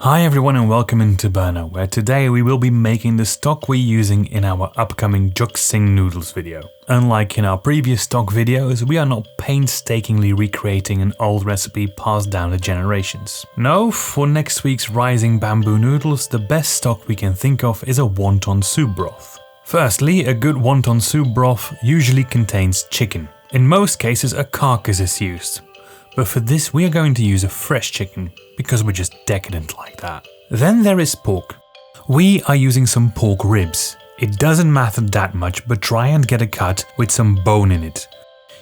Hi everyone and welcome into Burner, where today we will be making the stock we're using in our upcoming Juksing noodles video. Unlike in our previous stock videos, we are not painstakingly recreating an old recipe passed down the generations. No, for next week's rising bamboo noodles, the best stock we can think of is a wonton soup broth. Firstly, a good wonton soup broth usually contains chicken. In most cases, a carcass is used. But for this we are going to use a fresh chicken, because we're just decadent like that. Then there is pork. We are using some pork ribs. It doesn't matter that much, but try and get a cut with some bone in it.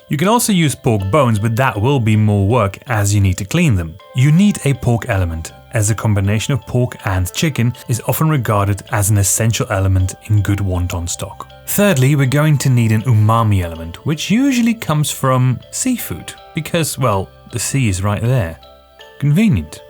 You can also use pork bones, but that will be more work as you need to clean them. You need a pork element, as a combination of pork and chicken is often regarded as an essential element in good wonton stock. Thirdly, we're going to need an umami element, which usually comes from seafood, because, well, the sea is right there. Convenient.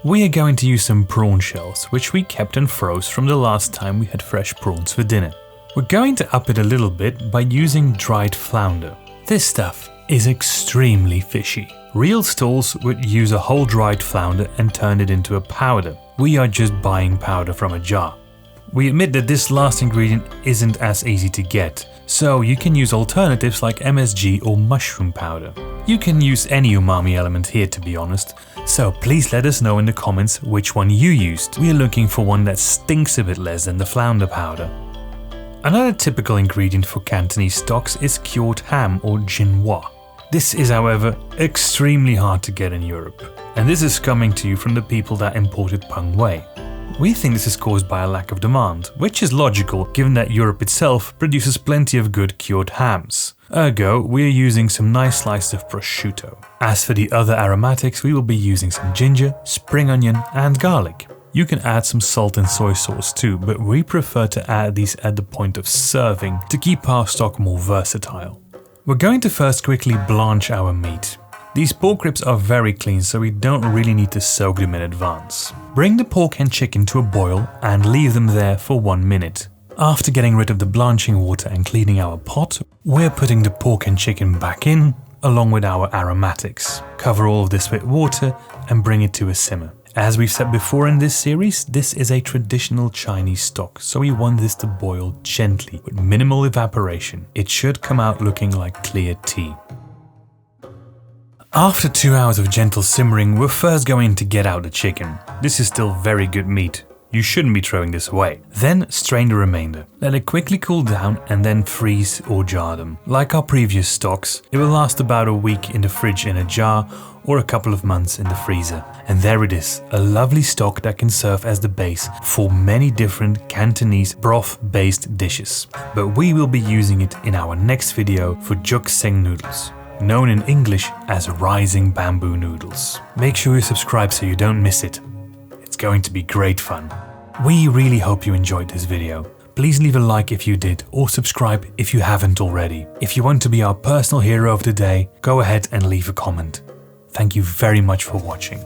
We are going to use some prawn shells, which we kept and froze from the last time we had fresh prawns for dinner. We're going to up it a little bit by using dried flounder. This stuff is extremely fishy. Real stalls would use a whole dried flounder and turn it into a powder. We are just buying powder from a jar. We admit that this last ingredient isn't as easy to get, so you can use alternatives like MSG or mushroom powder. You can use any umami element here, to be honest, so please let us know in the comments which one you used. We are looking for one that stinks a bit less than the flounder powder. Another typical ingredient for Cantonese stocks is cured ham or chinois. This is, however, extremely hard to get in Europe, and this is coming to you from the people that imported Peng Wei. We think this is caused by a lack of demand, which is logical given that Europe itself produces plenty of good cured hams. Ergo, we are using some nice slices of prosciutto. As for the other aromatics, we will be using some ginger, spring onion and garlic. You can add some salt and soy sauce too, but we prefer to add these at the point of serving to keep our stock more versatile. We're going to first quickly blanch our meat. These pork ribs are very clean, so we don't really need to soak them in advance. Bring the pork and chicken to a boil and leave them there for 1 minute. After getting rid of the blanching water and cleaning our pot, we're putting the pork and chicken back in, along with our aromatics. Cover all of this with water and bring it to a simmer. As we've said before in this series, this is a traditional Chinese stock, so we want this to boil gently with minimal evaporation. It should come out looking like clear tea. After 2 hours of gentle simmering, we're first going to get out the chicken. This is still very good meat. You shouldn't be throwing this away. Then strain the remainder. Let it quickly cool down and then freeze or jar them. Like our previous stocks, it will last about a week in the fridge in a jar or a couple of months in the freezer. And there it is, a lovely stock that can serve as the base for many different Cantonese broth-based dishes. But we will be using it in our next video for Juksing noodles, known in English as rising bamboo noodles. Make sure you subscribe so you don't miss it. It's going to be great fun. We really hope you enjoyed this video. Please leave a like if you did, or subscribe if you haven't already. If you want to be our personal hero of the day, go ahead and leave a comment. Thank you very much for watching.